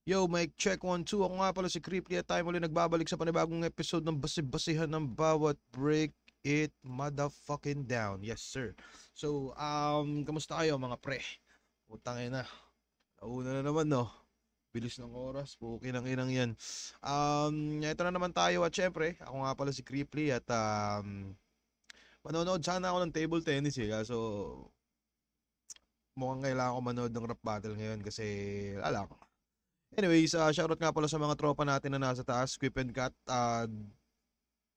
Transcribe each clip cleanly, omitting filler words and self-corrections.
Yo, mic check 1, 2. Ako nga pala si Creeply at tayo muli nagbabalik sa panibagong episode ng Basi-Basihan ng Bawat Break It Motherfucking Down. Yes, sir. So, kamusta kayo mga pre? Utang ina. Nauna na naman, no? Bilis ng oras. Puki ng inang yan. Ito na naman tayo at syempre, ako nga pala si Creeply at manonood sana ako ng table tennis eh. So, mukhang kailangan ko manood ng rap battle ngayon kasi, wala ko. Anyways, shoutout nga pala sa mga tropa natin na nasa taas, Quip and Cat.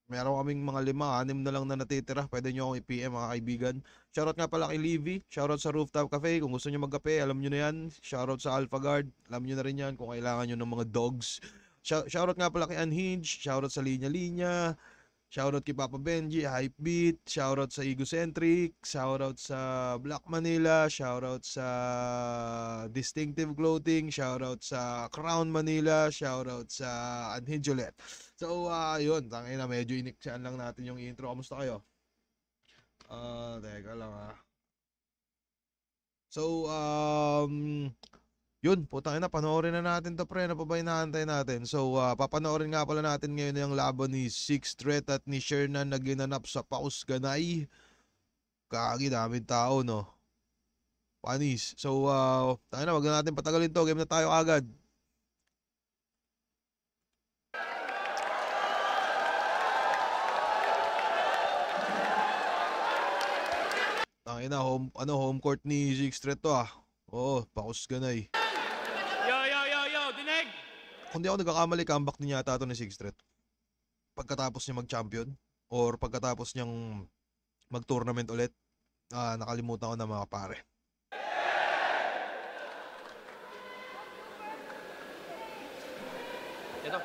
Meron kaming mga 5, 6 na lang na natitira. Pwede nyo akong i-PM mga kaibigan. Shoutout nga pala kay Livy. Shoutout sa Rooftop Cafe. Kung gusto nyo magkape, alam nyo na yan. Shoutout sa Alpha Guard. Alam nyo na rin yan kung kailangan nyo ng mga dogs. Shoutout nga pala kay Unhinged. Shoutout sa Linya Linya. Shoutout kay Papa Benji, Hypebeat, shoutout sa Egocentric, shoutout sa Black Manila, shoutout sa Distinctive Clothing, shoutout sa Crown Manila, shoutout sa Unhinged ulit. So, yun, tangina, medyo iniksyan lang natin yung intro. Kamusta kayo? Teka lang So, yun, putang ina, panoorin na natin to pre, ano pa ba inaantay natin? So, papanoorin nga pala natin ngayon yung laban ni Six Threat at ni Shernan na ginanap sa Paus Ganay. Kagi, daming tao, no? Panis. So, tayo na, wag na natin patagalin to, game na tayo agad. Tangina, home court ni Six Threat to Oo, Paus Ganay. Dinig! Kung di ako nagkakamali, comeback din yata ito ni Six Threat. Pagkatapos niya mag-champion or pagkatapos niyang mag-tournament ulit. Nakalimutan ko na mga pare. Ito.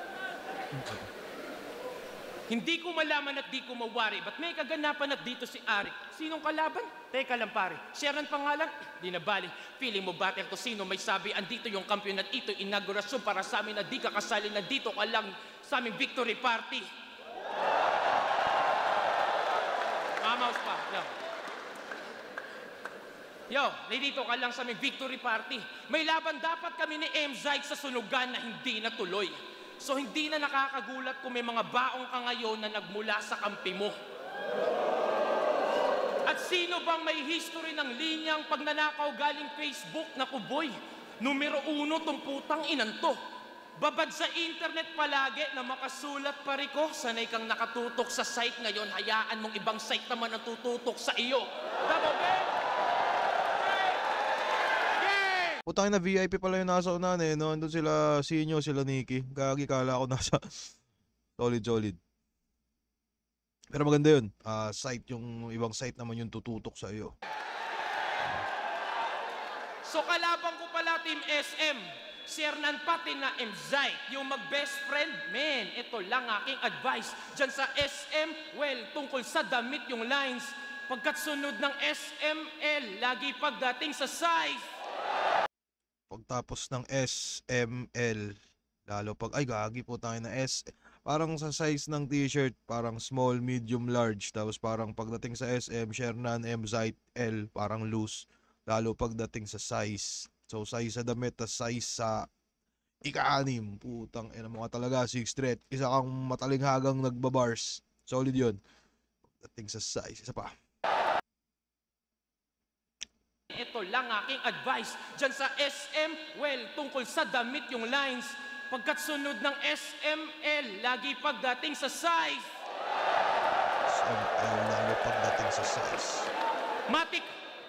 Hindi ko malaman at di ko mawari. Ba't may kaganapan at dito si Arik? Sinong kalaban? Teka lang pare. Sharon pangalan? Di na bali. Feeling mo battle ko sino may sabi andito yung kampiyon at ito inaugurasyon para sa amin na di ka kasali na dito ka lang sa aming victory party. Mamaus pa. Yo, dito ka lang sa aming victory party. May laban dapat kami ni M-Zyke sa sunugan na hindi natuloy. So hindi na nakakagulat kung may mga baong ka ngayon na nagmula sa kampi mo. At sino bang may history ng linyang pagnanakaw galing Facebook na kuboy? Numero 1 tong putang inanto. Babad sa internet palagi na makasulat pariko. Sanay kang nakatutok sa site ngayon. Hayaan mong ibang site naman ang tututok sa iyo. Double game! Putang na VIP pala yung nasa unahan eh, no? Andun sila Sinyo, sila Nikki. Gagi, kala ko nasa solid. Pero maganda yun. Site yung ibang site naman yung tututok sa iyo. So kalaban ko pala Team SM. Shernan pati na M-Zyke. Yung mag-best friend, men, ito lang aking advice. Diyan sa SM, well, tungkol sa damit yung lines. Pagkat sunod ng SML, lagi pagdating sa size. Pagtapos ng SML, lalo pag, ay gagi po tayo na S, parang sa size ng t-shirt, parang small, medium, large, tapos parang pagdating sa SM, Shernan, M-Zyke, L, parang loose, lalo pagdating sa size. So, size sa damit, tas size sa ika-6, putang ina mo ka talaga, Six Threat, isa kang matalinghagang nagbabars, solid yun. Pagdating sa size, isa pa. Ito lang aking advice. Diyan sa SM, well, tungkol sa damit yung lines. Pagkat sunod ng SML, lagi pagdating sa size. SML, lalo pagdating sa size.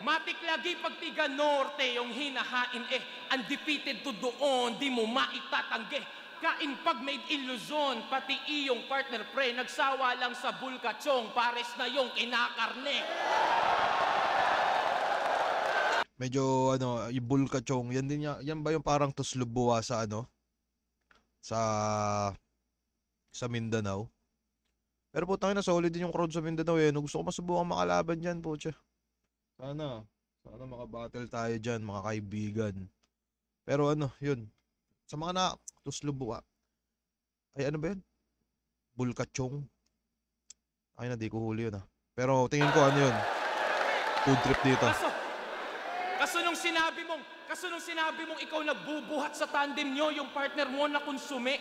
Matik lagi pag tiga norte yung hinahain undefeated to doon, di mo maitatanggi. Kain pag made in Luzon, pati iyong partner pre, nagsawa lang sa bulkachong, pares na yung kinakarne. Medyo yung bulkachong, yan din yan ba yung parang tuslubuwa sa sa Mindanao? Pero putang ina, solid din yung crowd sa Mindanao eh. Gusto ko masubukan makalaban diyan, putya. Sana makabattle tayo diyan, mga kaibigan. Pero yun. Sa mga tuslubuwa. Ay ano ba yun? Bulkachong. Ay na, di ko huli yun Pero tingin ko yun. Food trip dito. Kaso nung sinabi mong ikaw nagbubuhat sa tandem nyo, yung partner mo na konsume,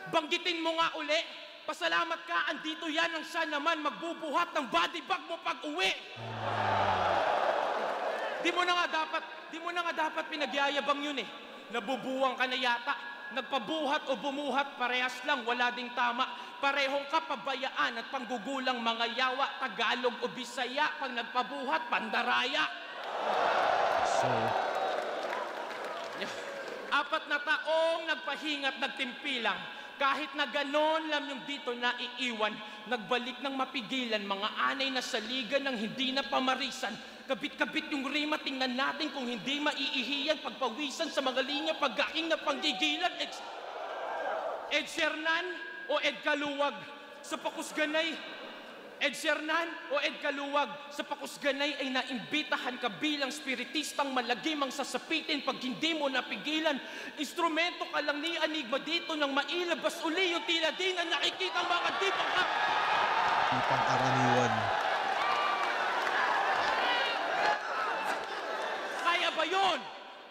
banggitin mo nga uli, pasalamat ka, andito yan ang siya naman magbubuhat ng body bag mo pag uwi. Di mo na nga dapat pinagyayabang yun eh. Nabubuwang ka na yata. Nagpabuhat o bumuhat, parehas lang, wala ding tama. Parehong kapabayaan at panggugulang mga yawa, Tagalog o Bisaya. Pag nagpabuhat, pandaraya. So, 4 na taong nagpahingat, nagtimpilang. Kahit na ganon lang yung dito na iiwan, nagbalik ng mapigilan, mga anay na saligan ng hindi na pamarisan. Kabit-kabit yung rima, tingnan natin kung hindi maiihiyan, pagpawisan sa mga linya, paggaking na panggigilan. Ed Sernan o Ed Kaluwag sa Pakusganay. Ed Sernan o Ed Kaluwag sa Pakusganay ay naimbitahan ka bilang spiritistang malagimang sasapitin pag hindi mo napigilan. Instrumento ka lang ni Enigma dito nang mailabas uli yung tila din na nakikita ang mga dipang karaniwan.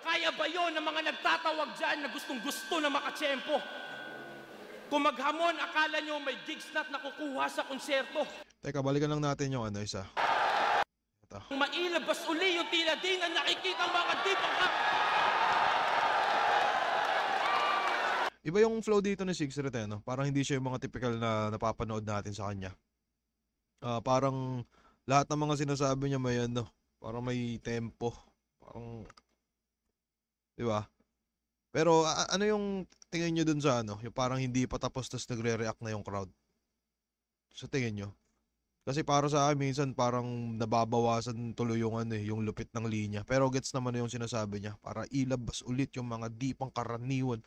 Kaya ba yun ng mga nagtatawag dyan na gustong-gusto na makatsyempo? Kung maghamon, akala nyo may gigs na't nakukuha sa konserto. Teka, balikan lang natin yung isa. Ito. Mailabas uli yung tila din na nakikita ang mga dipang Iba yung flow dito ni Sigstret no? Parang hindi siya yung mga typical na napapanood natin sa kanya. Parang lahat ng mga sinasabi niya may parang may tempo. Parang, di ba? Pero ano yung tingin nyo dun sa yung parang hindi pa tapos tas nagre-react na yung crowd? Sa tingin nyo? Kasi para sa akin minsan parang nababawasan tuloy yung yung lupit ng linya. Pero gets naman yung sinasabi niya para ilabas ulit yung mga di pang karaniwan.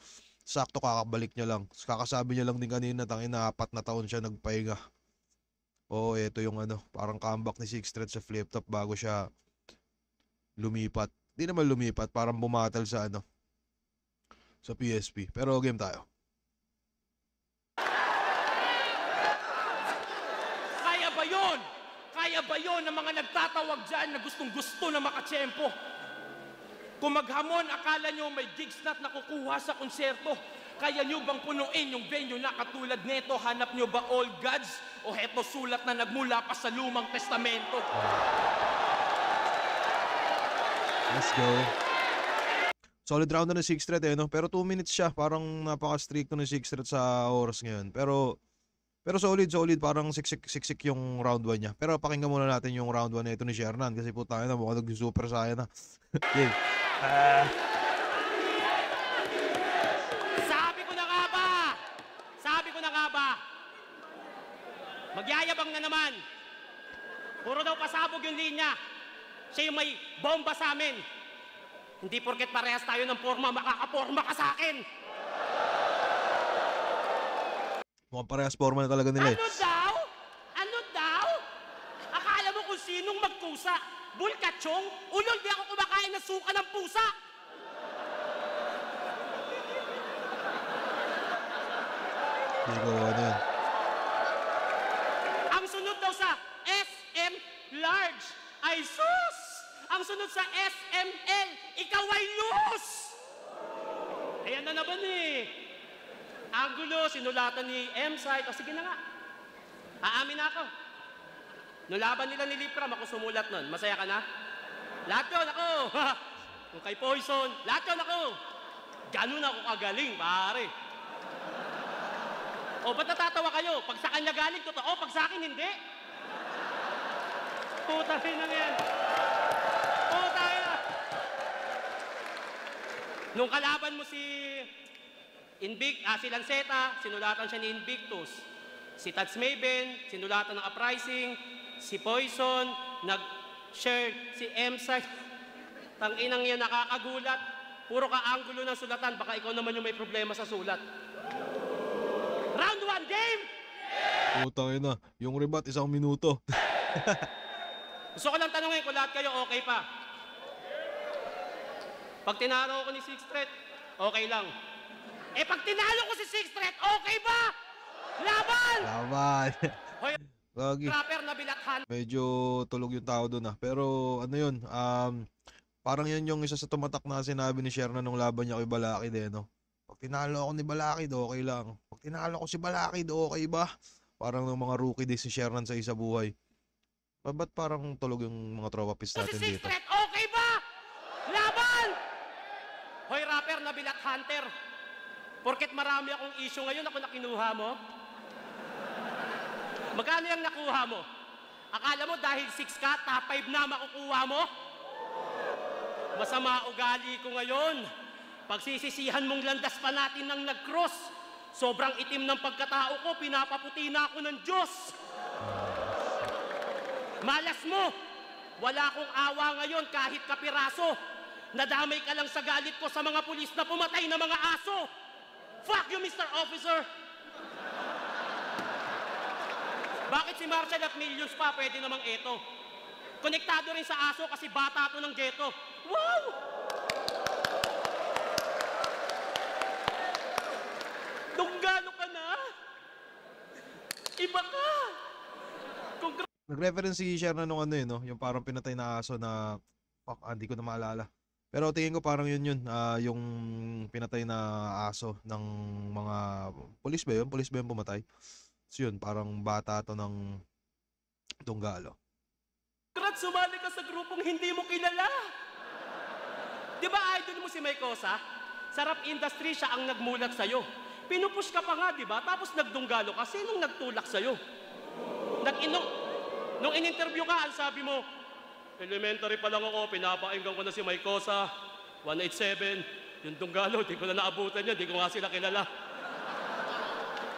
Sakto kakabalik niya lang. Kakasabi niya lang din kanina, tangin na 4 na taon siya nagpahinga. Oo, ito yung parang comeback ni Sigstret sa Flip Top bago siya lumipat. Di naman lumipat, parang bumatal sa sa PSP. Pero game tayo. Kaya ba yun ng mga nagtatawag dyan na gustong-gusto na makatsyempo? Kung maghamon, akala nyo may gigs na't nakukuha sa konserto. Kaya nyo bang punuin yung venue na katulad neto? Hanap nyo ba all gods? O heto sulat na nagmula pa sa lumang testamento? Let's go. Solid round na ng Sigstret pero 2 minutes siya. Parang napaka-strict ng Sigstret sa oras ngayon. Pero solid, parang siksik yung round 1 niya. Pero pakinggan muna natin yung round 1 na ito ni Shernan kasi putang ina, mukhang nag-super saya na. Game. Sabi ko na nga ba? Magyayabang na naman. Puro daw pasabog yung linya. Siya yung may bomba sa amin. Hindi porket parehas tayo ng forma, makakaporma ka sa akin. Mukhang parehas forma na talaga nila Ano daw? Akala mo kung sinong magkusa? Bulkachong? Ulol, di ako kumakain ng suka ng pusa. Hindi ko yan. Ang sunod daw sa SM Large ay sus! Ang sunod sa SML, ikaw ay luz! Ayan na naman Angulo, sinulatan ni M-Site. O sige na nga. Aamin na ako. Nulaban nila ni Lipram, ako sumulat nun. Masaya ka na? Lahat yun ako! Kung kay Poison, lahat yun ako! Ganun ako kagaling, pare. O, ba't natatawa kayo? Pag sa kanya galing, totoo. Pag sa akin, hindi. Puta rin na yan. Puta yan. Nung kalaban mo si si Lanceta, sinulatan siya ni Invictus. Si Tats Maven, sinulatan ng Uprising. Si Poison, nag-share. Si M-Site, tanginang yan, nakakagulat. Puro ka angulo ng sulatan, baka ikaw naman yung may problema sa sulat. Round 1, game! Putang ina, yung rebat 1 minuto. Gusto ko lang tanungin kung lahat kayo okay pa. Pag tinalo ko ni Sigstret, okay lang. Pag tinalo ko si Sigstret, okay ba? Laban! Hoy, lagi. Rapper na bilakhan. Medyo tulog yung tao doon Pero yun, Parang yun yung isa sa tumatak na sinabi ni Shernan nung laban niya kay Balakid eh, no? Pag tinalo ako ni Balakid, okay lang. Pag tinalo ko si Balakid, okay ba? Parang ng mga rookie din si Shernan sa isa buhay. Ba't parang tulog yung mga tropa piece Si natin Six dito? Threat, okay ba? Laban! Hoy rapper na Bilat Hunter, porket marami akong issue ngayon, ako na kinuha mo? Magkano yung nakuha mo? Akala mo dahil 6 ka, top 5 na makukuha mo? Masama ugali ko ngayon. Pagsisisihan mong landas pa natin ng nag-cross. Sobrang itim ng pagkatao ko, pinapaputi na ako ng Diyos. Malas mo! Wala akong awa ngayon kahit kapiraso. Nadamay ka lang sa galit ko sa mga pulis na pumatay na mga aso. Fuck you, Mr. Officer! Bakit si Marshall at Millions pa pwede namang eto? Konektado rin sa aso kasi bata to ng ghetto. Wow! Dunggalo ka na? Iba ka! Nag-reference si Shernan nung ano yun, no? Yung parang pinatay na aso na, fuck, hindi ko na maalala. Pero tingin ko parang yun, yung pinatay na aso ng mga pulis ba yun? Pulis ba yun pumatay? So yun, parang bata to ng Dunggalo. Krat, sumali ka sa grupong hindi mo kilala. Di ba idol mo si Maykosa? Sarap industry, siya ang nagmulat sa'yo. Pinupush ka pa nga, di ba? Tapos nagdunggalo ka. Sinong nagtulak sa'yo? Nung in-interview ka, ang sabi mo, elementary pa lang ako, pinapainggan ko na si Maykosa, 187, yung Dunggalo, di ko na naabutan niya, di ko nga sila kilala.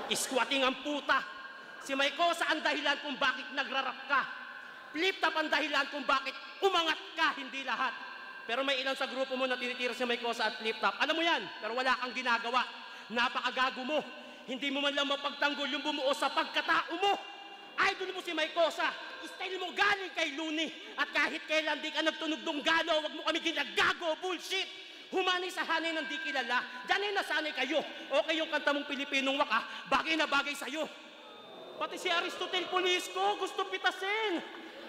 Squatting ang puta. Si Maykosa ang dahilan kung bakit nagrarap ka. Flip-top ang dahilan kung bakit umangat ka, hindi lahat. Pero may ilan sa grupo mo na tinitira si Maykosa at flip-top. Alam mo yan, pero wala kang ginagawa. Napakagago mo. Hindi mo man lang mapagtanggol yung bumuo sa pagkatao mo. Idol mo si Maykosa. Style mo galing kay Looney. At kahit kailan di ka nagtunog Dunggalo, wag mo kami ginagago, bullshit. Humanay sa hanay ng di kilala. Diyan ay nasanay kayo. Okay yung kanta mong Pilipinong waka, bagay na bagay sa'yo. Pati si Aristotle Polisco, gusto pitasin.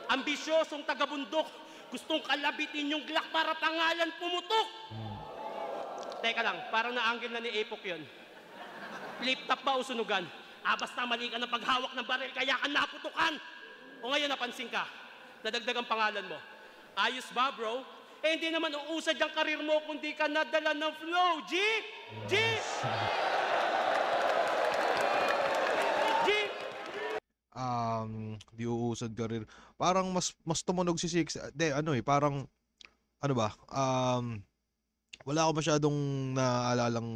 Ambisyosong tagabundok, gustong kalabitin yung Glock para pangalan pumutok. Teka lang, parang na-angle na ni Epok yun. Flip-top ba o sunugan? Basta mali ka ng paghawak ng baril, kaya ka naputukan. O ngayon napansin ka, nadagdag ang pangalan mo. Ayos ba, bro? Eh, hindi naman uusad ang karir mo kung di ka nadala ng flow, G! G! G! Di uusad career. Parang mas tumunog si Six. Parang ano ba? Wala ako masyadong naalalang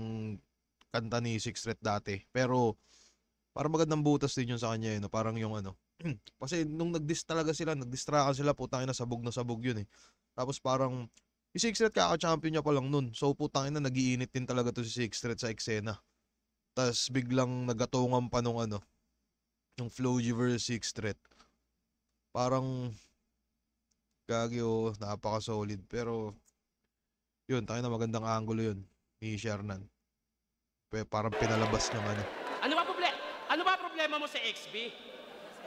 kanta ni Six Threat dati. Pero parang magandang butas din yun sa kanya, no? Parang yung ano. Kasi nung nagdistrakan sila, putangin na sabog yun eh. Tapos parang si Six Threat kaka-champion niya pa lang nun. So putangin na nagiinit din talaga to si Six Threat sa eksena. Tapos biglang nagatungan pa nung ano, yung Flow G versus Six Threat. Parang gagyo, napaka-solid. Pero yun, tayo na magandang angulo yun ni Shernan. Parang pinalabas niyang ano. Ano ba problema mo sa XB?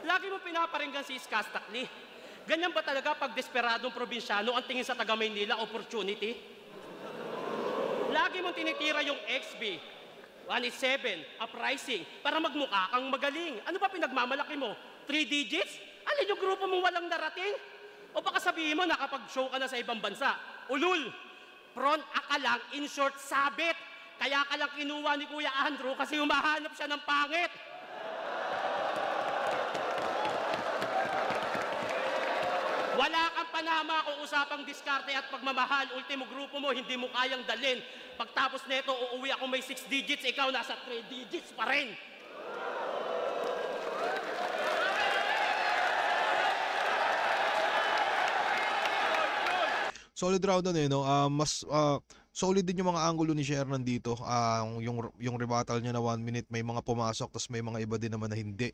Lagi mo pinaparinggan si Skastakli. Ganyan ba talaga pag desperadong probinsyano ang tingin sa taga Maynila opportunity? Lagi mong tinitira yung XB, 187, uprising, para magmukha kang magaling. Ano ba pinagmamalaki mo? 3 digits? Alin yung grupo mong walang narating? O baka sabihin mo nakapag-show ka na sa ibang bansa? Ulul! Prawn ka lang, in short, sabit. Kaya ka lang kinuha ni Kuya Andrew kasi humahanap siya ng pangit. Wala kang panama kung usapang diskarte at pagmamahal. Ultimo grupo mo, hindi mo kayang dalhin. Pagtapos nito, uuwi ako may 6 digits, ikaw nasa 3 digits pa rin. Solid round na no. Solid din yung mga angulo ni Shernan dito. Yung rebuttal niya na 1 minute, may mga pumasok, tapos may mga iba din naman na hindi.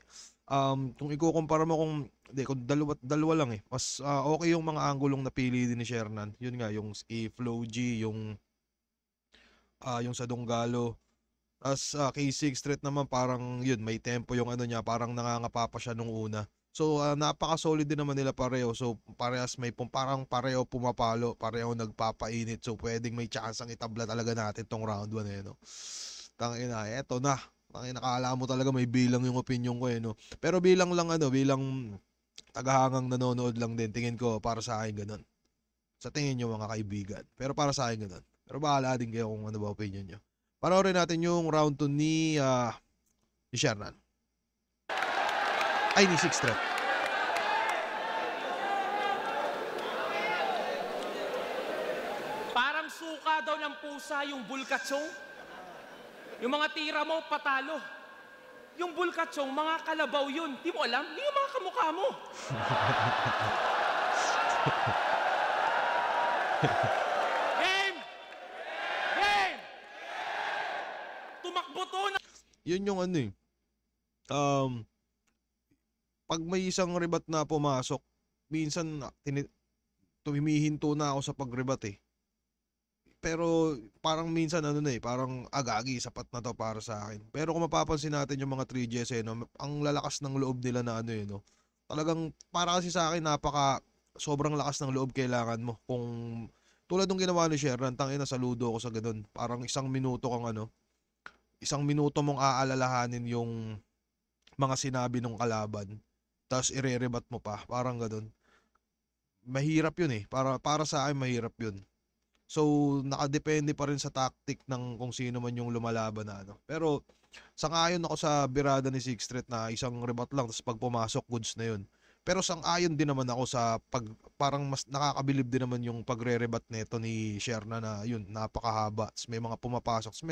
Kung ikukumpara mo kung dalawa lang eh. Mas okay yung mga angulong napili din ni Shernan. Yun nga, yung Flow G, yung sa Dunggalo. Tapos kay Six Threat naman parang yun, may tempo yung ano niya, parang nangangapa pa siya nung una. So, napaka-solid din naman nila pareho. So, parehas parang pareho pumapalo, pareho nagpapainit. So, pwedeng may tsansang itabla talaga natin tong round 1 eh, no? Tangina, eto na. Tangina, akala mo talaga may bilang yung opinion ko eh, no? Pero bilang tagahangang nanonood lang din, tingin ko para sa akin ganun. Sa tingin nyo mga kaibigan. Pero para sa akin ganun. Pero bahala din kayo kung ano ba opinion nyo. Panoorin natin yung round 2 ni Shernan. Ay, ni Six Threat. Parang suka daw ng pusa yung bulkatsong. Yung mga tira mo, patalo. Yung bulkatsong, mga kalabaw yun. Di mo alam? Di yung mga kamukha mo. Game! Game! Tumakbo to na... Yun yung ano eh. Pag may isang rebat na pumasok, minsan humihinto na ako sa pagrebat eh. Pero parang minsan ano na eh, parang agagi, sapat na to para sa akin. Pero kung mapapansin natin yung mga 3Gs eh, no, ang lalakas ng loob nila na ano eh, no. Talagang para kasi sa akin sobrang lakas ng loob kailangan mo. Kung tulad ng ginawa ni Sherran, tangina saludo ako sa ganun. Parang isang minuto mong aalalahanin yung mga sinabi ng kalaban. Tapos irerebat mo pa, parang ganun. Mahirap yun eh. Para sa akin mahirap yun. So, nakadepende pa rin sa tactic ng kung sino man yung lumalaban na ano. Pero, sang-ayon ako sa birada ni Six Threat na isang rebat lang, tapos pag pumasok, goods na yun. Pero sang-ayon din naman ako sa parang mas nakakabilib din naman yung pagre-rebat nito ni Sherna na yun, napakahaba. Tapos may mga pumapasok. Tapos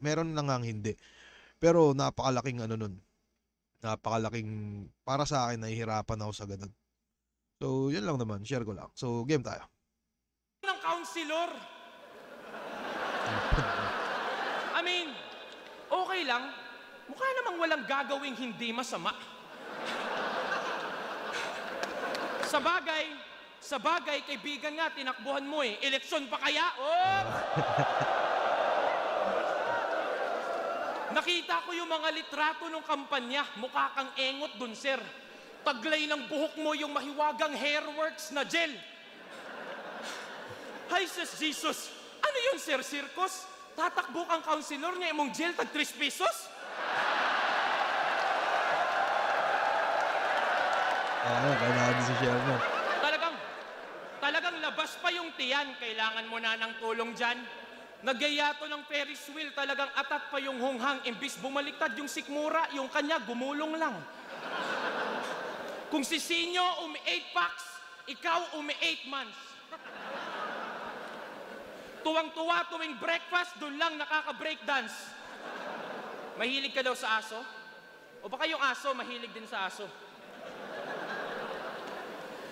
meron na ngang hindi. Pero napakalaking ano nun. Napakalaking, para sa akin, nahihirapan ako sa ganun. So, yun lang naman. Share ko lang. So, game tayo. ng counselor. I mean, okay lang. Mukha namang walang gagawing hindi masama. Sa bagay, kaibigan nga, tinakbuhan mo eh. Eleksyon pa kaya? Oh! Nakita ko yung mga litrato ng kampanya. Mukha kang engot dun, sir. Taglay ng buhok mo yung mahiwagang hairworks na gel. Hi, sis Jesus. Ano yun, sir? Circus? Tatakbo kang counselor niya imong gel tag 3 pesos? Ganaan si Sherman. Talagang labas pa yung tiyan. Kailangan mo na ng tulong dyan. Nagayato ng Ferris wheel. Talagang atat pa yung hunghang. Imbis bumaliktad yung sikmura, yung kanya gumulong lang. Kung si Sinyo 8 packs, ikaw 8 months. Tuwang-tuwa tuwing breakfast, doon lang nakaka-breakdance. Mahilig ka daw sa aso? O baka yung aso, mahilig din sa aso?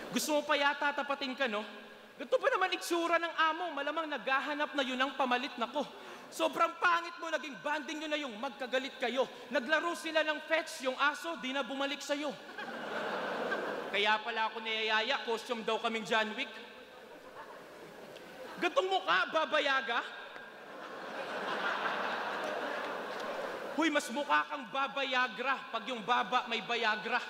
Gusto mo pa yata tapatin ka, no? Ganito ba naman itsura ng amo? Malamang naghahanap na yun ang pamalit na ko. Sobrang pangit mo, naging banding nyo na yung magkagalit kayo. Naglaro sila ng fetch, yung aso, di na bumalik sa'yo. Kaya pala ako niyayaya, costume daw kaming John Wick. Gantong mukha, babayaga? Huy, mas mukha kang babayagra pag yung baba may bayagra.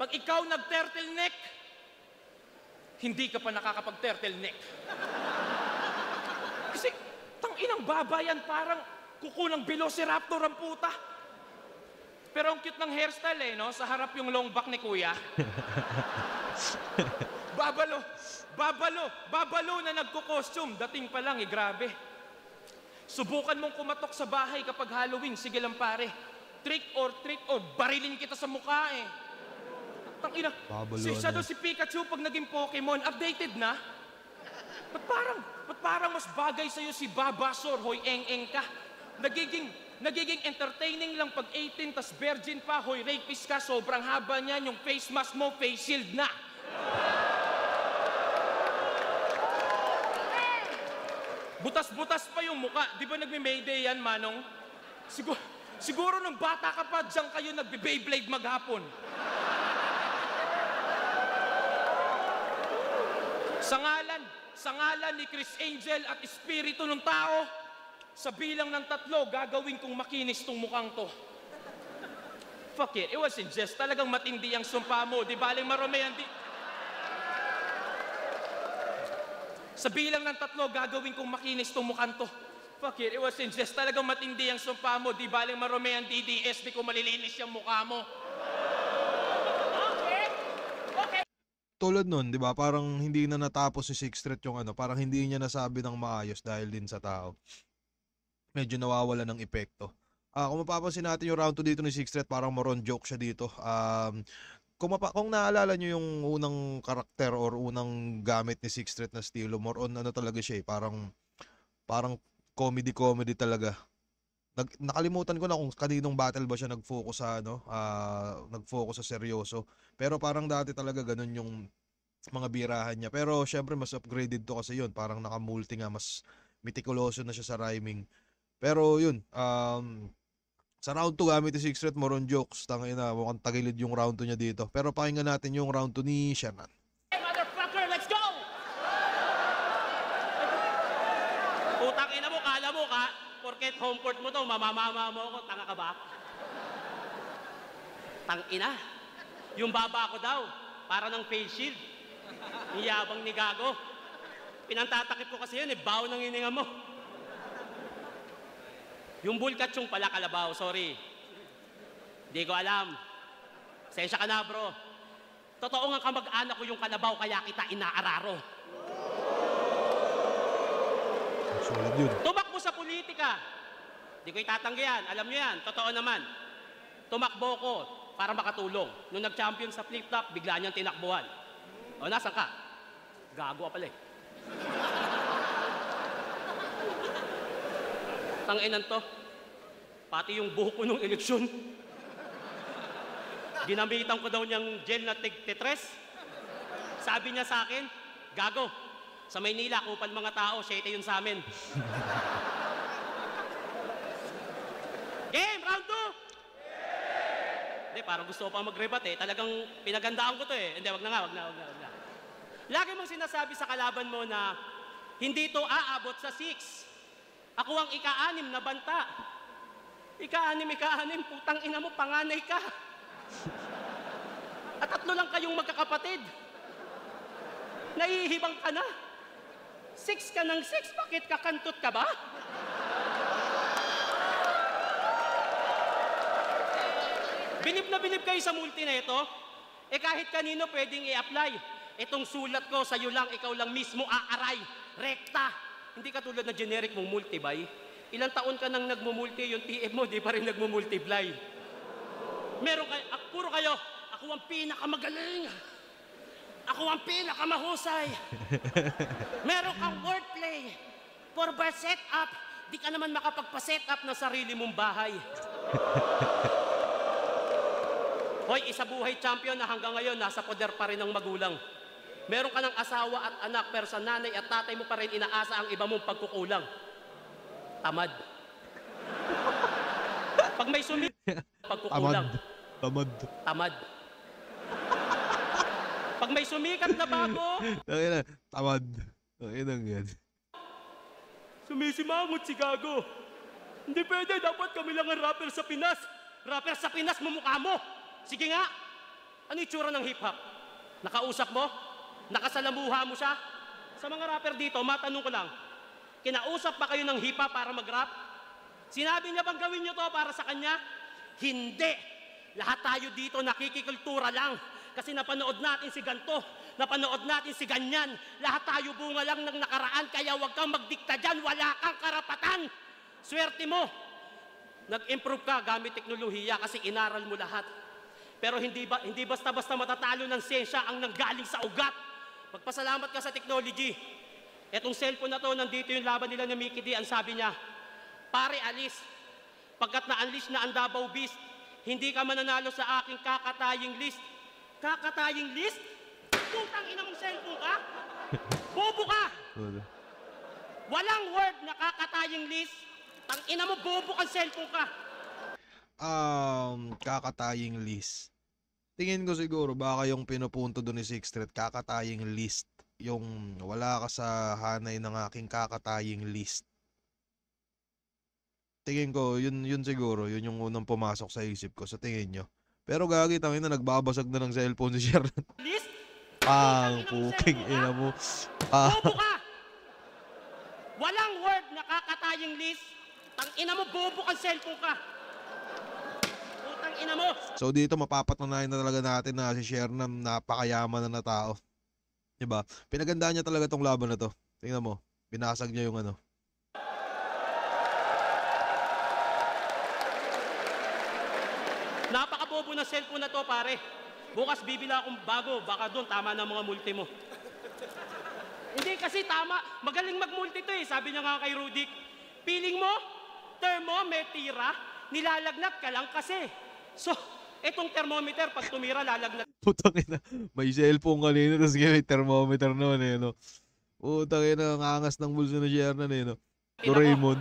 Pag ikaw nag-turtleneck, hindi ka pa nakakapag-turtleneck. Kasi, tanginang baba yan, parang kuko ng Velociraptor ang puta. Pero ang cute ng hairstyle no? Sa harap yung long back ni kuya. Babalo na nagko-costume. Dating pa lang grabe. Subukan mong kumatok sa bahay kapag Halloween. Sige lang pare. Trick or treat or barilin kita sa mukha eh. Tangina. Si Pikachu pag naging Pokemon, updated na. Ba't parang mas bagay sa'yo si Babasor, hoy eng-eng ka. Nagiging entertaining lang pag 18 tas virgin pa, hoy rapist ka, sobrang haba niyan, yung face mask mo, face shield na. Butas-butas pa yung muka. Di ba nagme-mayday yan, Manong? Siguro nung bata ka pa, diyan kayo nagbe-Beyblade maghapon. Sa ngalan ni Chris Angel at Espiritu ng Tao, sa bilang ng 3, gagawin kong makinis tong mukhang to. Fuck it wasn't just. Talagang matindi ang sumpa mo. Di baling maromean di... Sa bilang ng 3, gagawin kong makinis tong mukhang to. Fuck it wasn't just. Talagang matindi ang sumpa mo. Di baling maromean DDS. Di ko malilinis yung mukha mo. Tulad nun, di ba? Parang hindi na natapos si Sixth Street yung ano. Parang hindi niya nasabi ng maayos dahil din sa tao. Medyo nawawala ng epekto. Kung mapapansin natin yung round 2 dito ni Sixth Street, parang more on joke siya dito. Kung naalala nyo yung unang karakter or unang gamit ni Sixth Street na estilo, more on ano talaga siya eh. Parang comedy talaga. Nakalimutan ko na kung kaninong battle ba siya nag-focus sa ano, nag-focus sa seryoso. Pero parang dati talaga ganun yung mga birahan niya. Pero syempre mas upgraded to kasi yun. Parang naka-multi nga, mas meticuloso na siya sa rhyming. Pero yun, sa round 2 gamit ni Sixth Street, more on jokes. Tangina, mukhang tagilid yung round 2 niya dito. Pero pakinggan natin yung round 2 ni Sherman. Hey, motherfucker, let's go! Putang ina mo, kala mo ka, porket home court mo to, mamamama mo ako, tanga ka ba? Tang ina, yung baba ko daw, para ng face shield. Iyabang ni Gago. Pinantatakip ko kasi yun, bawo ng hininga mo. Yung bulkatsong pala kalabaw, sorry. Di ko alam. Sensya ka na, bro. Totoo nga kamag-anak ko yung kalabaw, kaya kita inaararo. Solid yun. Tumakbo sa politika. Di ko itatanggihan. Alam nyo yan. Totoo naman. Tumakbo ko para makatulong. Nung nag-champion sa flip-flop, bigla niyang tinakbuhan. O, nasan ka? Gago ka pala eh. Tanginan to. Pati yung buhok ko nung eleksyon. Ginamitan ko daw niyang gel na tig-tetres. Sabi niya sa akin, Gago, sa Maynila, kupal mga tao, 7 yun sa amin. Game, round 2! Hindi, parang gusto ko pa mag-rebat eh. Talagang pinagandaan ko to eh. Hindi, wag na. Lagi mong sinasabi sa kalaban mo na hindi to aabot sa 6. Ako ang ika-6 na banta. Ika-6, putang ina mo, panganay ka. At 3 lang kayong magkakapatid. Nahihibang ka na. 6 ka ng 6, bakit kakantot ka ba? Bilib na bilib kayo sa multi na ito. Kahit kanino pwedeng i-apply. Itong sulat ko, sa'yo lang, ikaw lang mismo aaray. Rekta. Hindi katulad na generic mong multibay. Ilang taon ka nang nagmumulti, yung TM mo, di pa rin nagmumultiply. Meron kayo, puro kayo, ako ang pinakamagaling. Ako ang pinakamahusay. Meron kang wordplay. For bar setup, di ka naman makapagpa-setup na sarili mong bahay. Hoy, isa buhay champion na hanggang ngayon nasa poder pa rin ng magulang. Meron ka ng asawa at anak, pero sa nanay at tatay mo pa rin inaasa ang iba mong pagkukulang. Tamad. Pag may pagkukulang. Tamad. Pag may sumikat na bago, Tamad. Inang yan. sumisimangot si Gago. Hindi pwede, dapat kami lang ang rapper sa Pinas. Rapper sa Pinas, mumukha mo. Sige nga. Ano itsura ng hip-hop? Nakausap mo? Nakasalamuha mo siya? Sa mga rapper dito, matanong ko lang, kinausap pa kayo ng hip-hop para mag-rap? Sinabi niya bang gawin niyo to para sa kanya? Hindi. Lahat tayo dito nakikikultura lang. Kasi napanood natin si ganto, napanood natin si ganyan. Lahat tayo bunga lang ng nakaraan, kaya huwag kang magdikta dyan, wala kang karapatan. Swerte mo. Nag-improve ka gamit teknolohiya kasi inaral mo lahat. Pero hindi basta-basta matatalo ng siyensya ang nanggaling sa ugat. Magpasalamat ka sa technology. Etong cellphone na to, nandito yung laban nila ni Mickey D. Ang sabi niya, pare, alis. Pagkat na-unleash na ang Davao Beast, hindi ka mananalo sa aking kakataying list. Kakataying list? Putang ina mong cellphone ka? Bobo ka! Walang word na kakataying list. Tang ina mo, bobo kang cellphone ka. Kakataying list. Tingin ko siguro baka yung pinupunto doon ni Sixth Street, kakataying list. Yung wala ka sa hanay ng aking kakataying list. Tingin ko, yun siguro, yun yung unang pumasok sa isip ko. Sa tingin nyo, Pero gagi, tangina, nagbabasag na ng cellphone si Shernan. list? Pang, puking ina mo. Bobo ka! Walang word na kakatayang list. Tang ina mo, bobo kang cellphone ka. Putang ina mo. So dito mapapatunayan na talaga natin na si Shernan napakayaman na tao. Diba? Pinagandaan niya talaga tong laban na to. Tingnan mo, binasag niya yung ano. Napakabobo ng cellphone na to, pare. Bukas bibila akong bago, baka doon tama na mga multi mo. Hindi kasi tama, magaling mag-multi to eh. Sabi niya nga kay Rudik, feeling mo, thermometer, nilalagnat ka lang kasi. So, etong thermometer, pag tumira, lalagnat. Putang ina, may cellphone kanina, tapos may thermometer naman eh, no? Putang ina, ang angas ng bulso na Shernan eh, no? Doraemon.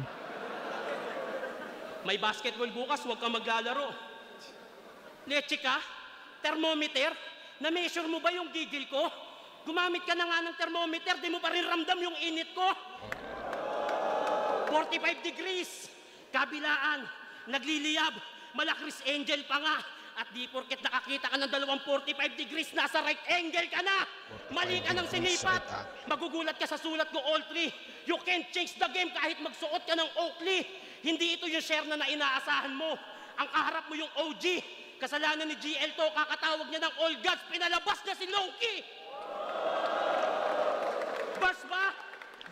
May basketball bukas, huwag kang maglalaro. Leche ka? Thermometer? Na-measure mo ba yung gigil ko? Gumamit ka na nga ng thermometer, di mo pa rin ramdam yung init ko? 45 degrees, kabilaan, nagliliyab, malakris angel pa nga. At di porket nakakita ka ng 45 degrees, nasa right angle ka na. Mali ka ng sinipat. Magugulat ka sa sulat ko, all three. You can't change the game kahit magsuot ka ng Oakley. Hindi ito yung share na inaasahan mo. Ang kaharap mo yung OG. Kasalanan ni GL to, kakatawag niya ng all gods, pinalabas niya si Loki. Bas ba?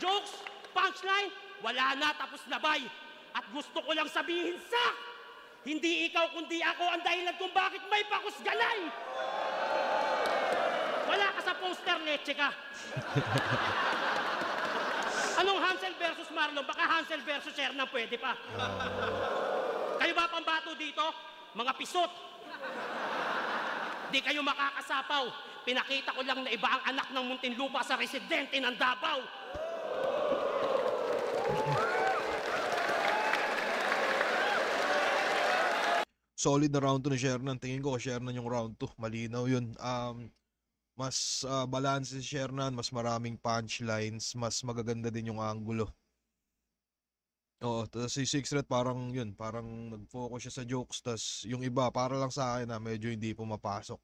Jokes? Punchline? Wala na, tapos na bay. At gusto ko lang sabihin sa, hindi ikaw kundi ako ang dahilan kung bakit may pakusganay. Wala ka sa poster, leche ka. Anong Hansel versus Marlon? Baka Hansel versus Shernan pwede pa. Kayo ba pambato dito? Mga pisot. Di kayo makakasapaw. Pinakita ko lang na iba ang anak ng Muntinlupa sa residente ng Davao. Solid na round 2 ni Shernan. Tingin ko Shernan yung round 2. Malinaw yun. Mas balance si Shernan, mas maraming punchlines, mas magaganda din yung angulo. Oo, tapos si Six Red parang yun, parang nag-focus siya sa jokes, tas yung iba para lang sa akin na medyo hindi pumapasok.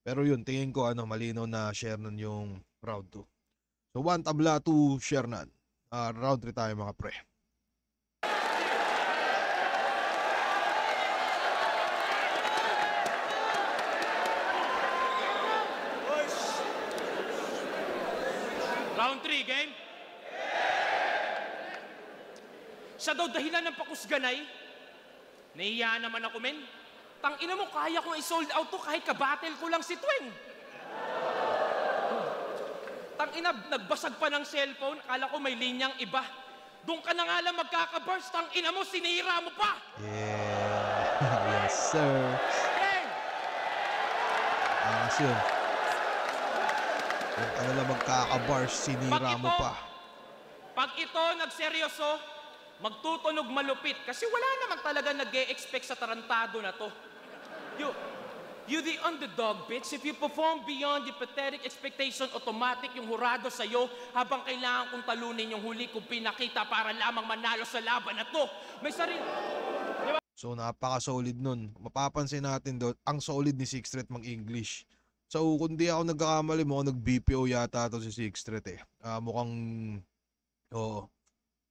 Pero yun, tingin ko malinaw na Shernan yung round 2. So 1 tabla, 2 Shernan. Round 3 tayo mga pre. Round 3, game? Siya daw dahilan ng pakusganay. Nahiya naman ako, men. Tangina mo, kaya kong i-sold out to kahit kabattle ko lang si Tweng. Tangina, nagbasag pa ng cellphone, akala ko may linyang iba. Doon ka na nga lang magkaka-burst, tangina mo, sinira mo pa. Yeah. Yes, sir. Hey! Angas yun. Yung ka lang magkaka-bars, sinira mo pa. Pag ito nagseryoso, magtutunog malupit. Kasi wala naman talaga nag-e-expect sa tarantado na to. You the underdog, bitch. If you perform beyond the pathetic expectation, automatic yung hurado sa'yo habang kailangan kong talunin yung huli kong pinakita para lamang manalo sa laban na to. May sarili... So napaka-solid nun. Mapapansin natin doon, ang solid ni Six Threat mag-English. So kung di ako nagkakamali, mukhang nag-BPO yata to si Six Threat eh. Mukhang, oo,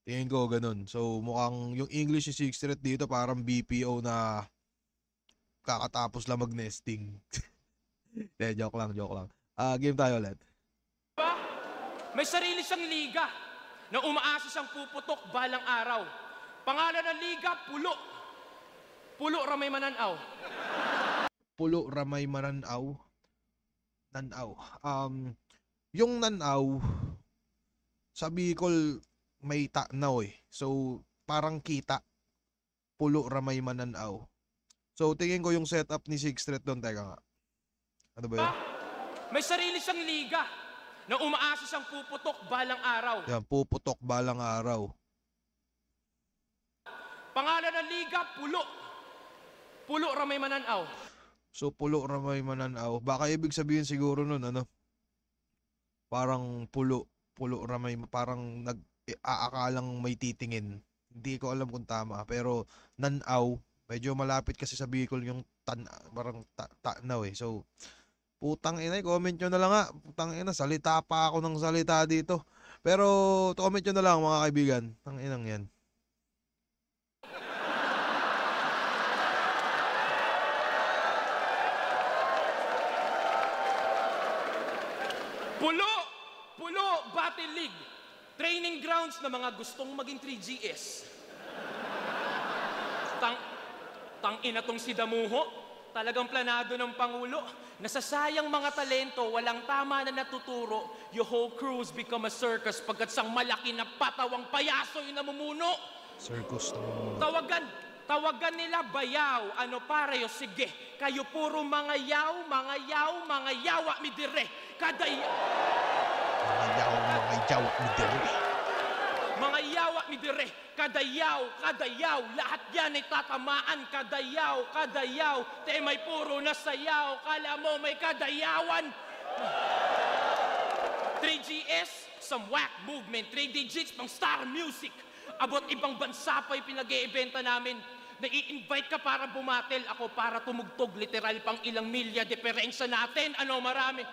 tingin ko ganun. So mukhang yung English ni Six Threat dito parang BPO na kakatapos lang mag-nesting. Joke lang. Game tayo ulit. May sarili siyang liga na umaasa siyang puputok balang araw. Pangalan ng liga, Pulo. Pulo Ramay Mananaw. Pulo Ramay Mananaw. Yung Nanaw, sa Bicol may tanaw eh. So, parang kita. Pulo Ramay Mananaw. So, tingin ko yung setup ni Six Threat doon. Teka nga. Ano ba yun? May sarili siyang liga na umaasa siyang puputok balang araw. Yan, puputok balang araw. Pangalan ng liga, Pulo. Pulo Ramay Mananaw. So, Pulo Ramay Mananaw. Baka ibig sabihin siguro nun, parang Pulo Ramay, parang aakalang may titingin. Hindi ko alam kung tama. Pero, Nanaw, Medyo malapit kasi sa Bicol yung parang Tanaw eh. So, putang ina, comment nyo na lang nga. Putang ina, salita pa ako ng salita dito. Pero, comment nyo na lang mga kaibigan. Tang inang yan. Pulo, Battle League. Training grounds na mga gustong maging 3GS. Tang ina tong si Damuho, talagang planado ng Pangulo. Nasasayang mga talento, walang tama na natuturo. Your whole crews become a circus pagkat sang malaki na patawang payaso yung namumuno. Circus. Tawagan nila bayaw. Ano pareyo, sige. Kayo puro mga yawa mi dire. Mga yawa mi dire. Kadayaw, lahat yan ay tatamaan. Kadayaw, te may puro na sayaw. Kala mo may kadayawan. 3GS, some whack movement. 3 digits, pang star music. Abot ibang bansa pa yung pinag-i-eventa namin. Nai-invite ka para bumatel, ako para tumugtog. Literal pang ilang milya diferensya natin. Ano marami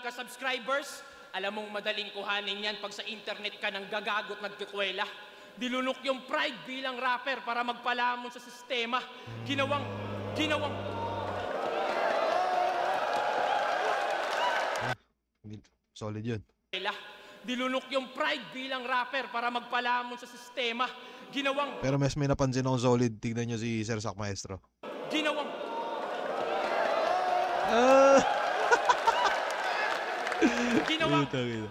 ka subscribers? Alam mong madaling kuhanin yan pag sa internet ka nang gagagot nagkikwela. Dilunok yung pride bilang rapper para magpalamon sa sistema. Ginawang... Solid yun. Dilunok yung pride bilang rapper para magpalamon sa sistema. Pero may napansin akong solid. Tignan nyo si Sir Sac Maestro.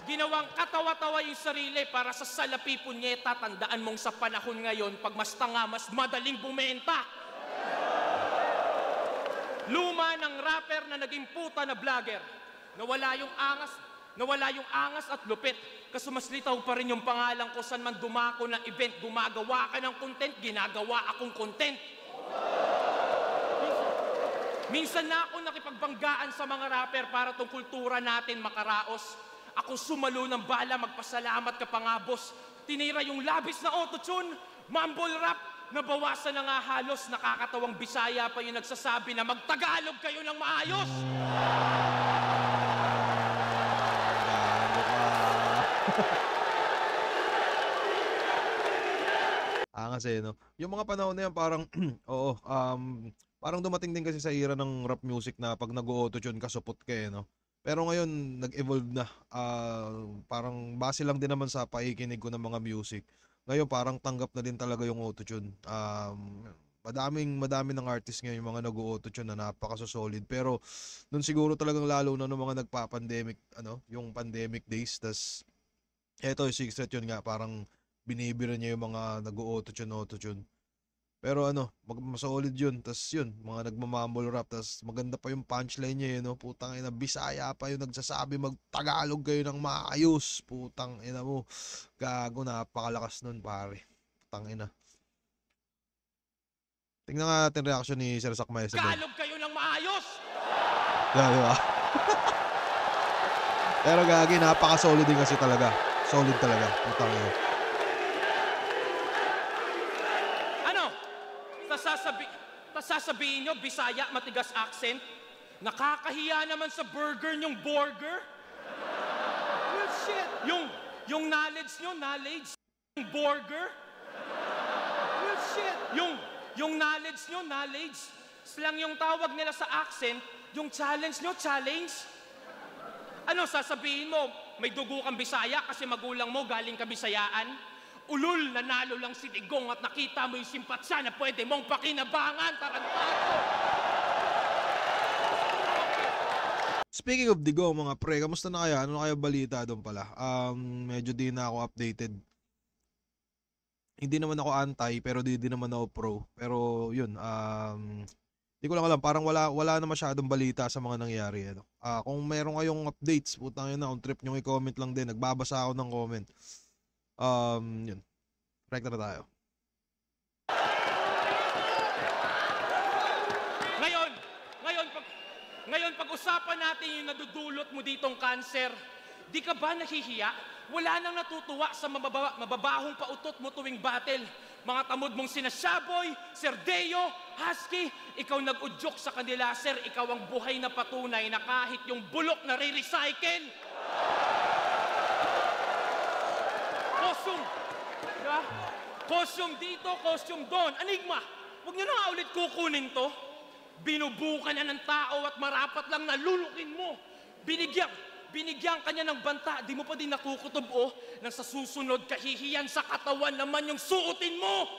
Ginawang katawa-tawa yung sarili para sa salapi punyeta. Tandaan mong sa panahon ngayon, pag mas tanga, mas madaling bumenta. Luma ng rapper na naging puta na vlogger. Nawala yung angas at lupit. Kaso mas litaw pa rin yung pangalan ko saan man dumako ng event. Gumagawa ka ng content, ginagawa akong content. Minsan na ako nakipagbanggaan sa mga rapper para tong kultura natin makaraos. Ako sumalo ng bala, magpasalamat ka pa nga, boss. Tinira yung labis na autotune, mumble rap, nabawasan na nga halos. Nakakatawang Bisaya pa yung nagsasabi na magtagalog kayo ng maayos. Kasi no. Yung mga panahon na yan parang oo, parang dumating din kasi sa era ng rap music na pag nag-auto-tune ka supot ka eh, no. Pero ngayon nag-evolve na. Parang base lang din naman sa pakikinig ko ng mga music. Ngayon parang tanggap na din talaga yung auto-tune. Madami ng artist ngayon yung mga nag-auto-tune na napaka-solid. Pero nun siguro talagang lalo na nung mga nagpa-pandemic, yung pandemic days. Tas eto yung secret yun nga, parang binibira niya yung mga nag-auto-tune. Pero solid yun. Tas yun, mga nagmamumble rap. Tas maganda pa yung punchline niya yun, no? Putang ina, Bisaya pa yung nagsasabi magtagalog kayo ng maayos. Putang ina mo. Gago, napakalakas nun, pare. Putang ina. Tingnan nga natin reaction ni Sir Sac Maestro. Tagalog kayo ng maayos! Grabe ba? Pero gagi, napaka-solid din kasi talaga. Solid talaga. Putang ina. Sasabihin nyo, Bisaya, matigas accent? Nakakahiya naman sa burger nyong burger? Well, shit! Yung knowledge nyo, yung burger? Well, shit! Yung knowledge nyo, slang yung tawag nila sa accent, yung challenge nyo, challenge? Sasabihin mo, may dugo kang Bisaya kasi magulang mo galing ka Bisayaan? Ulul, nanalo lang si Digong at nakita mo yung simpatsya na pwede mong pakinabangan, tarantado! Speaking of Digong, mga pre, kamusta na kaya? Ano na kaya balita doon pala? Medyo di na ako updated. Hindi naman ako anti, pero di naman ako pro. Pero yun, di ko lang alam, parang wala na masyadong balita sa mga nangyari. Kung meron kayong updates, putang ina, kung trip nyo i-comment lang din. Nagbabasa ako ng comment. Yun. Rekta na tayo. Ngayon, pag-usapan natin yung nadudulot mo ditong cancer. Di ka ba nahihiya? Wala nang natutuwa sa mababahong pautot mo tuwing battle. Mga tamod mong sina Shaboy, Sir Deo, Husky, ikaw nag-udyok sa kanila, sir, ikaw ang buhay na patunay na kahit yung bulok na re-recycle. Costume, diba? Costume dito, costume doon. Enigma, huwag niyo na nga ulit kukunin to. Binubukan na ng tao at marapat lang nalulukin mo. Binigyan ka niya ng banta, di mo pa din nakukutob nang sa susunod kahihiyan sa katawan naman yung suotin mo.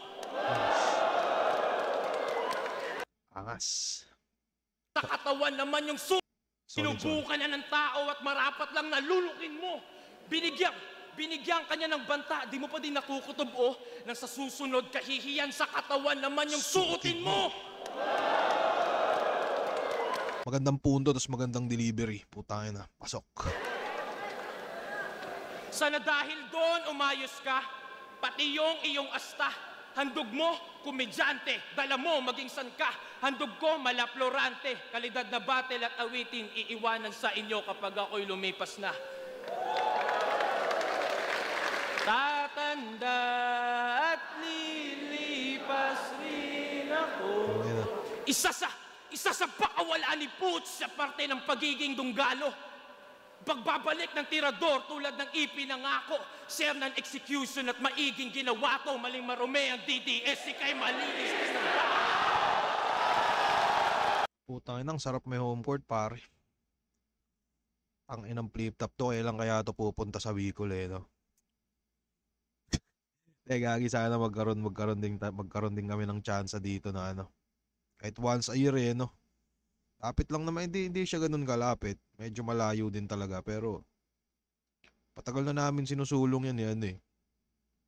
Angas. Sa katawan naman yung Solid. Binubukan na ng tao at marapat lang nalulukin mo. Binigyan ka niya ng banta, di mo pa din nakukutob nang sa susunod kahihiyan sa katawan naman yung suotin mo. Magandang punto, tapos magandang delivery. Putangin na, pasok. Sana dahil doon umayos ka, pati yung iyong asta. Handog mo, komedyante, dala mo, maging san ka. Handog ko, malaplorante, kalidad na battle at awitin, iiwanan sa inyo kapag ako'y lumipas na. Tatanda at lilipas rin ako. Isa sa pakawalaan ni Poots sa parte ng pagiging dunggalo. Pagbabalik ng tirador tulad ng ipinangako, share ng execution at maiging ginawa to, maling marume ang DDS, ikay malinis na ba? Putangin ang sarap may home court, pare. Ang inang flip top to, kailan kaya to pupunta sa Bicol no? Gagi, sana magkaroon din kami ng chance dito na kahit once a year no. Lapit lang naman, hindi siya ganun kalapit. Medyo malayo din talaga, pero patagal na namin sinusulong yan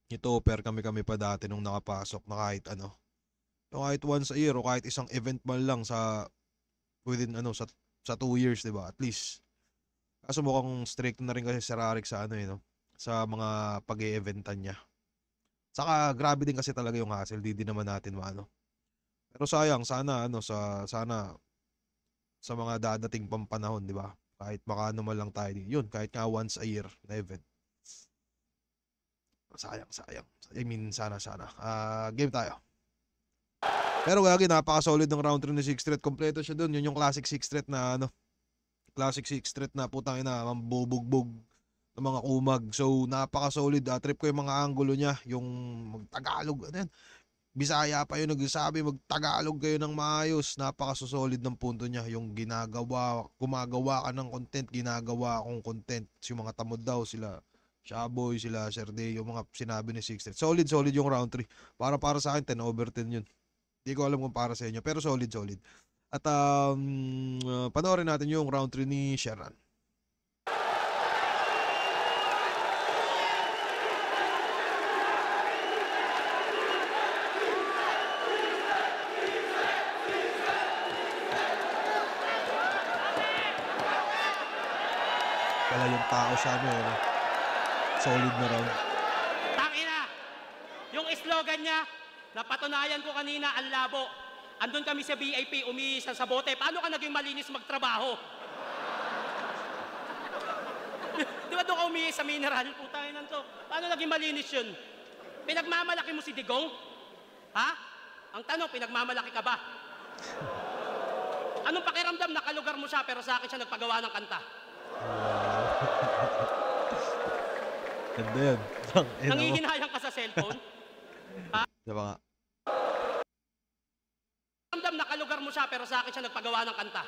Ito-offer kami pa dati nung nakapasok na kahit kahit once a year o kahit isang event man lang within sa 2 years, 'di ba? At least. Kaso mukhang strict na rin kasi si Rarik sa sa mga pag-e-eventan niya. Saka grabe din kasi talaga yung hassle, di naman natin Pero sayang, sana sana sa mga dadating pang panahon, di ba? Kahit makano man lang tayo. Yun, kahit nga once a year na event. Sayang. I mean, sana. Game tayo. Pero gagi, napaka-solid ng round 3 ni Sixth Threat. Kompleto siya dun. Yun yung classic Sixth Threat na classic Sixth Threat na putang ina, mambubugbog ng mga kumag. So, napaka-solid. Trip ko yung mga angulo niya. Yung mag-Tagalog. Bisaya pa yun nagsasabi, mag-Tagalog kayo ng maayos. Napaka-solid ng punto niya. Yung gumagawa ka ng content, ginagawa akong content. Yung mga tamod daw, sila Shaboy, sila Sir Day, yung mga sinabi ni Sixth. Solid yung round 3. Para sa akin, 10/10 yun. Hindi ko alam kung para sa inyo, pero solid. At panoorin natin yung round 3 ni Sheran. Wala yung tao sa solid na round. Tangina! Yung slogan niya, napatunayan ko kanina, ang labo. Andun kami sa VIP, umiisa sa bote. Paano ka naging malinis magtrabaho? Di ba doon ka umiisa sa mineral? Putangin to. Paano naging malinis yun? Pinagmamalaki mo si Digong? Ha? Ang tanong, pinagmamalaki ka ba? Anong pakiramdam? Nakalugar mo siya pero sa akin siya nagpagawa ng kanta. Ganda yan. Nangihinayang ka sa cellphone? Ha? Diba nga? Nakalugar mo siya pero sa akin siya nagpagawa ng kanta.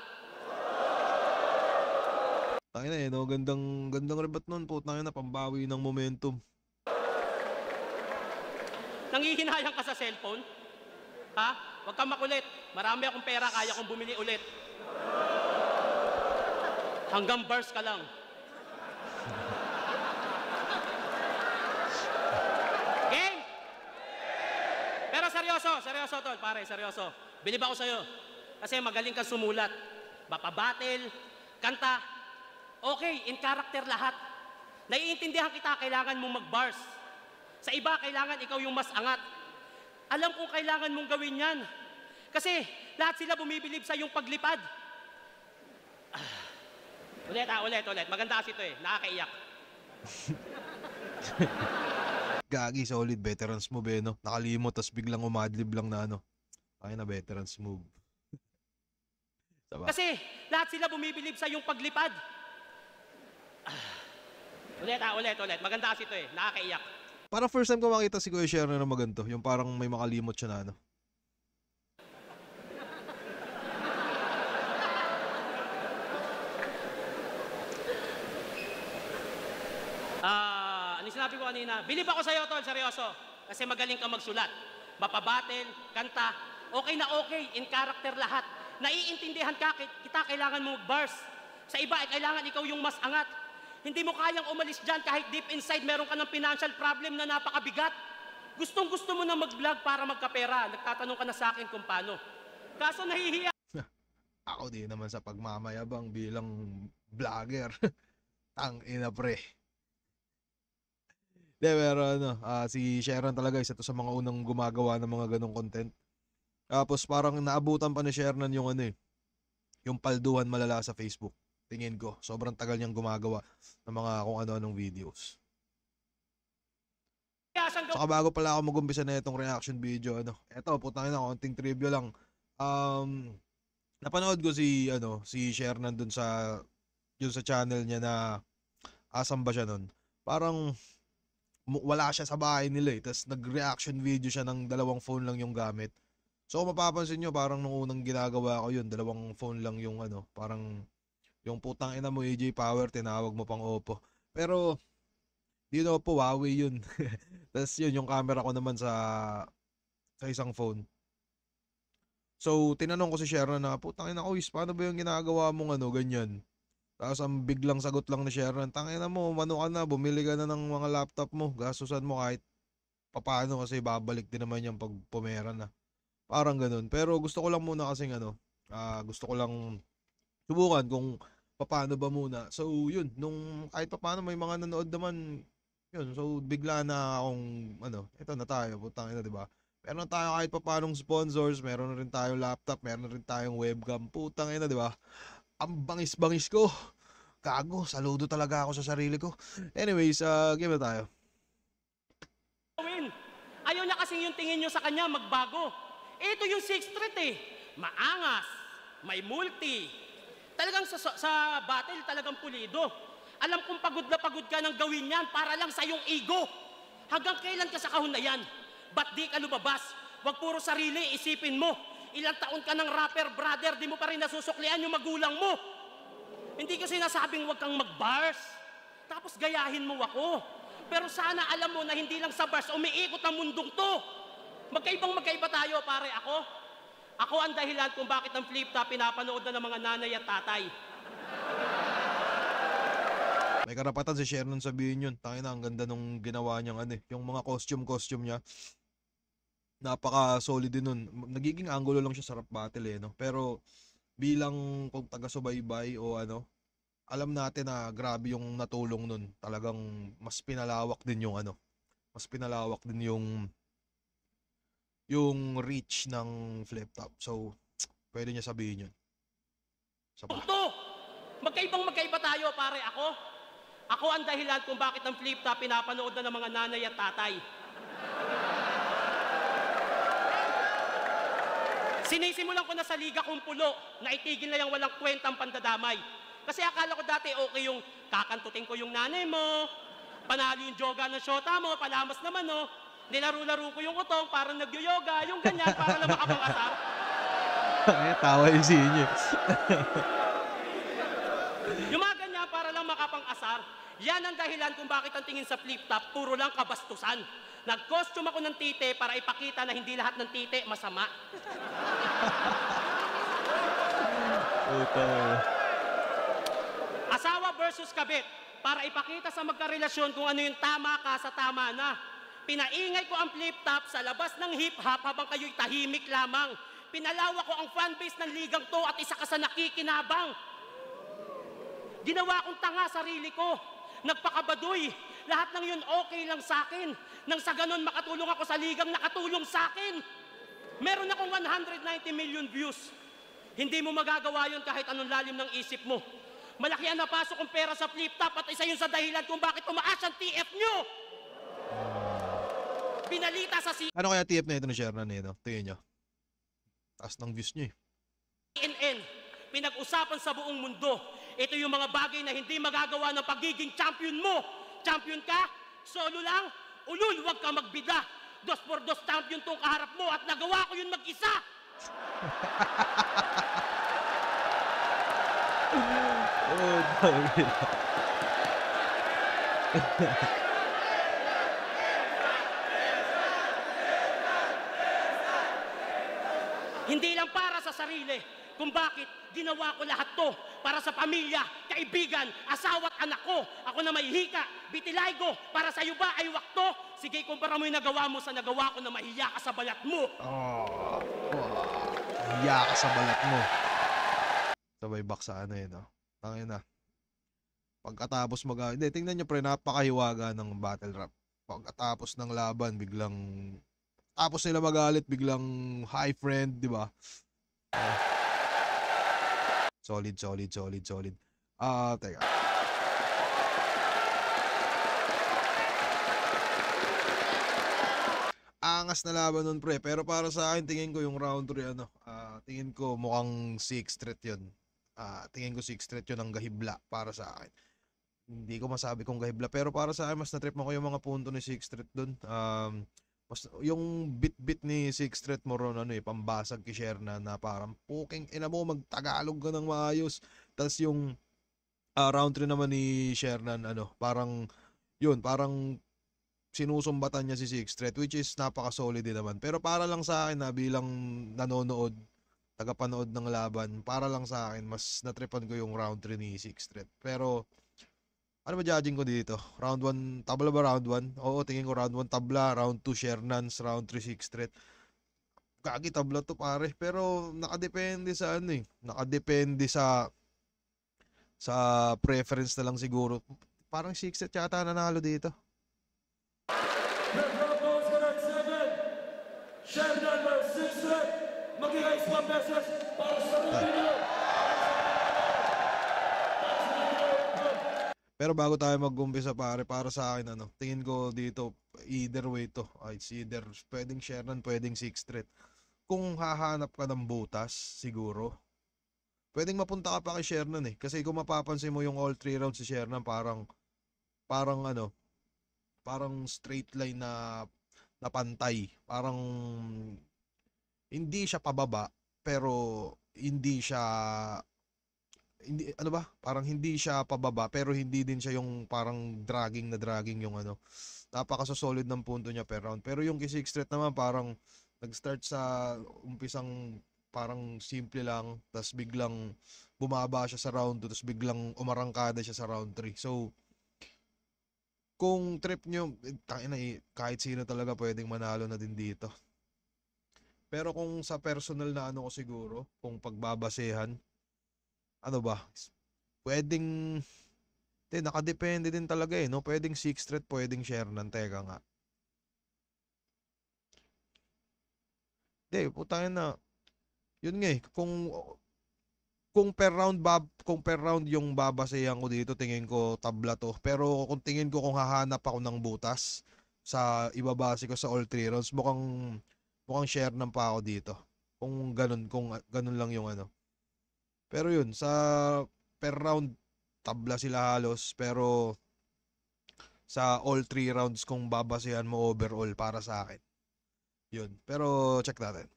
Tangina gandang rebat nun po. Tangina, pambawi ng momentum. Nangihinayang ka sa cellphone? Ha? Huwag kang makulit. Marami akong pera, kaya kong bumili ulit. Hanggang bars ka lang. Game! Pero seryoso tol, pare, seryoso. Bilib ako sa'yo. Kasi magaling kang sumulat. Battle, kanta. Okay, in character lahat. Naiintindihan kita, kailangan mong mag-bars. Sa iba, kailangan ikaw yung mas angat. Alam kong kailangan mong gawin yan. Kasi lahat sila bumibilib sa yung paglipad. Ulit. Maganda kasi ito nakakaiyak. Gagi, solid veterans move eh, no? Nakalimot, tas biglang umadlib lang na ano. Ay na veterans move. Diba? Kasi lahat sila bumibilib sa yung paglipad. Ulit. Maganda kasi ito eh. Nakakaiyak. Parang first time ko makita si Kuya Shernan na maganto. Yung parang may makalimot siya na ano. Ano sinabi ko kanina? Bilib ako sa'yo, tol, seryoso. Kasi magaling ka magsulat. Mapabattle, kanta, okay na okay, in character lahat. Naiintindihan kita, kailangan mo mag-bars. Sa iba, kailangan ikaw yung mas angat. Hindi mo kayang umalis dyan kahit deep inside meron ka ng financial problem na napakabigat. Gustong-gusto mo na mag-vlog para magkapera. Nagtatanong ka na sa akin kung paano. Kaso nahihiya. Ako di naman sa pagmamayabang bilang vlogger. Tang ina pre. De, pero ano, si Sharon talaga isa to sa mga unang gumagawa ng mga ganong content. Tapos parang naabutan pa ni Sharon yung ano eh, yung palduhan malala sa Facebook. Tingin ko, sobrang tagal niyang gumagawa ng mga kung ano-anong videos. Saka bago pala ako mag-umpisa na itong reaction video, ano, eto, putangin na, konting trivia lang. Napanood ko si Sharon dun sa channel niya na asam ba siya nun. Parang wala siya sa bahay nila eh. Tapos nag-reaction video siya ng dalawang phone lang yung gamit. So kung mapapansin nyo, parang nung unang ginagawa ko yun, dalawang phone lang yung ano, parang yung putang ina mo AJ Power, tinawag mo pang Oppo. Pero di yun Oppo, Huawei yun. Tapos yun, yung camera ko naman sa isang phone. So tinanong ko si Sharon na, putang ina ko, paano ba yung ginagawa mong ano, ganyan? Tapos ang biglang sagot lang ni Sharon, tangina mo, mano ka na, bumili ka na ng mga laptop mo, gastusan mo kahit papaano kasi babalik din naman yung pag pumera na. Parang ganun. Pero gusto ko lang muna kasing ano, gusto ko lang subukan kung paano ba muna. So yun, nung kahit paano may mga nanood naman, yun. So bigla na akong ano, eto na tayo, putang ina, 'di ba? Meron na tayo kahit paanong sponsors, meron na rin tayong laptop, meron na rin tayong webcam, putang ina, 'di ba? Ang bangis-bangis ko. Gago, saludo talaga ako sa sarili ko. Anyways, game na tayo. Ayaw niya kasing yung tingin nyo sa kanya magbago. Ito yung Sixth Street eh. Maangas, may multi. Talagang sa battle talagang pulido. Alam kong pagod na pagod ka ng gawin yan para lang sa iyong ego. Hanggang kailan ka sa kahon na yan? Ba't di ka lumabas? Huwag puro sarili, isipin mo. Ilang taon ka ng rapper, brother, di mo pa rin nasusuklian yung magulang mo. Hindi ko sinasabing huwag kang mag-bars. Tapos gayahin mo ako. Pero sana alam mo na hindi lang sa bars, umiikot ang mundong to. Magkaiba tayo, pare, ako. Ako ang dahilan kung bakit ang flip top pinapanood na ng mga nanay at tatay. May karapatan si Sharon sabihin yun. Tangina, ang ganda nung ginawa niyang ano eh. Yung mga costume niya. Napaka-solid din nun. Nagiging angulo lang siya sa rap battle eh, no? Pero bilang kung taga-subaybay o ano, alam natin na grabe yung natulong nun. Talagang mas pinalawak din yung ano. Mas pinalawak din yung reach ng flip top. So, pwede niya sabihin yun. Saba. Magkaiba tayo, pare, ako. Ako ang dahilan kung bakit ang flip top pinapanood na ng mga nanay at tatay. Sinisimulan ko na sa liga kong pulo na itigil na yung walang kwentang pandadamay. Kasi akala ko dati okay yung kakantutin ko yung nanay mo, panalo yung joga ng shota mo, palamas naman no, nilaro-laro ko yung utong parang nagyo-yoga, yung ganyan para lang makapang-asar. Tawa yung sinyo. Yung mga ganyan para lang makapang-asar, yan ang dahilan kung bakit ang tingin sa flip-top, puro lang kabastusan. Nag-costume ako ng tite para ipakita na hindi lahat ng tite masama. Asawa versus kabit, para ipakita sa magkarelasyon kung ano yung tama ka sa tama na. Pinaingay ko ang flip-top sa labas ng hip-hop habang kayo'y tahimik lamang. Pinalawa ko ang fanbase ng ligang to at isa ka sa nakikinabang. Ginawa kong tanga sarili ko. Nagpakabaduy. Lahat ng yun okay lang sa akin. Nang sa ganon makatulong ako sa ligang nakatulong sa akin. Meron akong 190 million views. Hindi mo magagawa yun kahit anong lalim ng isip mo. Malaki ang napasok kong pera sa flip-top at isa yun sa dahilan kung bakit tumaas ang TF nyo. Binalita sa Ano kaya TF na ito ni Shernan eh, no? Tingin nyo. Taas ng views nyo eh. CNN. Pinag-usapan sa buong mundo. Ito yung mga bagay na hindi magagawa ng pagiging champion mo. Champion ka, solo lang, ulul, huwag ka magbida. 2x2 champion tong kaharap mo at nagawa ko yun mag-isa. Oh, dami. Hindi lang para sa sarili, kung bakit ginawa ko lahat to para sa pamilya, kaibigan, asawa at anak ko. Ako na may hika, bitilaygo, para sa iyo ba ay wakto? Sige, kumpara mo yung nagawa mo sa nagawa ko na mahiya ka sa balat mo. Oh, hiya ka sa balat mo. Sabay baksa ano eh, no? Tangin na. Pagkatapos hindi, tingnan nyo pre, napakahiwaga ng battle rap. Pagkatapos ng laban, biglang tapos nila magalit, biglang hi friend, di ba? Solid. Teka. Angas na laban nun pre, pero para sa akin tingin ko yung round 3 tingin ko mukhang 6 threat 'yun. Tingin ko 6 threat 'yun ang gahibla para sa akin. Hindi ko masabi kung gahibla, pero para sa akin mas na-trip mo ko yung mga punto ni 6 threat doon. Mas yung bit ni Six Threat mo ron pambasag kay Shernan na parang puking ina mo magtagalog ka ng maayos. Tapos yung round 3 naman ni Shernan parang sinusumbatan niya si Six Threat, which is napaka-solid din naman. Pero para lang sa akin na bilang nanonood, tagapanood ng laban, para lang sa akin mas natripan ko yung round 3 ni Six Threat. Pero ano ba judging ko dito? Round 1, tabla ba round 1? Oo, tingin ko round 1 tabla, round 2 Shernans, round 3 Six Threat. Kagi tabla to pare, pero nakadepende sa nakadepende sa preference na lang siguro. Parang Six Threat yata nanalo dito. Shernan versus Six Threat. Mag-i-raise 1 beses para sa video. Pero bago tayo mag-umpisa pare, para sa akin tingin ko dito either way to. It's either pwedeng Shernan, pwedeng Six Threat. Kung hahanap ka ng butas, siguro pwedeng mapunta ka pa kay Shernan eh. Kasi kung mapapansin mo yung all 3 rounds si Shernan, parang straight line na pantay. Parang hindi siya pababa, pero parang hindi siya pababa pero hindi din siya yung parang dragging yung napaka-solid ng punto niya per round. Pero yung kay Six Threat naman parang nag-start sa umpisang parang simple lang, tapos biglang bumaba siya sa round 2, tapos biglang umarangkada siya sa round 3. So kung trip nyo, kahit sino talaga pwedeng manalo na din dito. Pero kung sa personal na ko siguro, kung pagbabasehan, pwedeng, nakadepende din talaga no? Pwedeng Six Threat, pwedeng Shernan. Teka nga. Putangin na. Yun nga kung per round yung babasehan ko dito, tingin ko tabla to. Pero kung tingin ko kung hahanap ako ng butas sa ibabase ko sa all 3 rounds, mukhang Shernan pa ako dito. Kung ganun lang yung Pero yun, sa per round, tabla sila halos. Pero sa all 3 rounds, kung babasehan mo overall para sa akin. Yun. Pero check natin.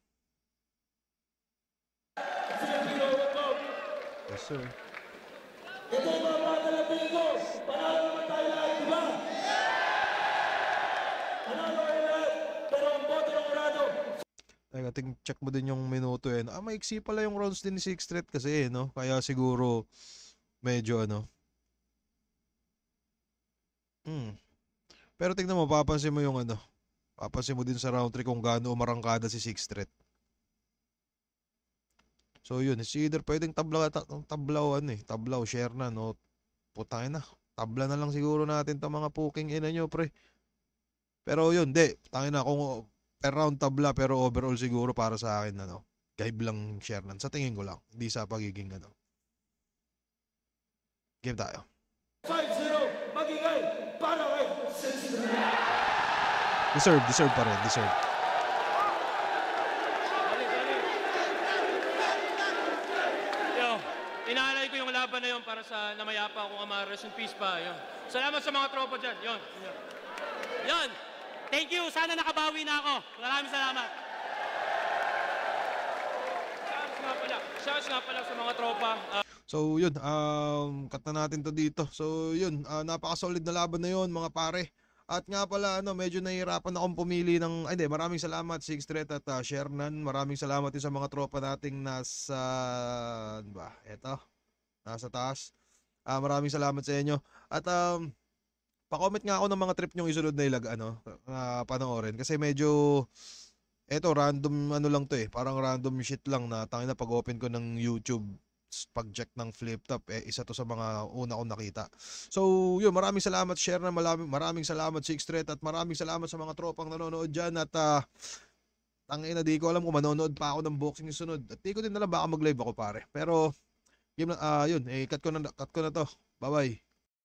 Yes, sir. Ito yung mga bata na bingo. Panalo naman tayo lahat, di ba? Panalo kayo lahat. Pero ang boto ng urado. Teka, check mo din yung minuto maiksi pala yung rounds din ni Six Threat kasi no? Kaya siguro medyo Pero tingnan mo, papansin mo yung papansin mo din sa round 3 kung gaano umarangkada si Six Threat. So yun, it's either pwedeng tablaw, Shernan, no? Putangin na. Tabla na lang siguro natin tong mga puking ina nyo, pre. Pero yun, tangin na kung per round tabla, pero overall siguro para sa akin, gahib lang Shernan. Sa tingin ko lang, hindi sa pagiging Game tayo. 5-0, magigay para kay Six Threat. Deserve pa rin, deserve. Yo, inaalay ko yung laban na yon para sa namayapa akong ama. Rest in peace pa. Yun. Salamat sa mga tropa dyan. Yun. Yon. Thank you. Sana nakabawi na ako. Maraming salamat. Shouts nga pala sa mga tropa. So yun, cut na natin to dito. So yun, napaka-solid na laban na yun mga pare. At nga pala, medyo nahihirapan akong pumili ng, ay hindi, maraming salamat Six Threat at Shernan. Maraming salamat din sa mga tropa nating nasa, ano ba, eto, nasa taas. Maraming salamat sa inyo. At pa-comment nga ako ng mga trip nyong isunod na panoorin. Kasi medyo, eto, random lang to parang random shit lang na tangina pag-open ko ng YouTube. Pag-check ng flip top, isa to sa mga una kong nakita. So, yun, maraming salamat share na maraming salamat Six Threat at maraming salamat sa mga tropang nanonood dyan at tangina di ko alam kung manonood pa ako ng boxing sunod at di ko din alam baka mag-live ako pare. Pero, yun, cut ko na to. Bye-bye.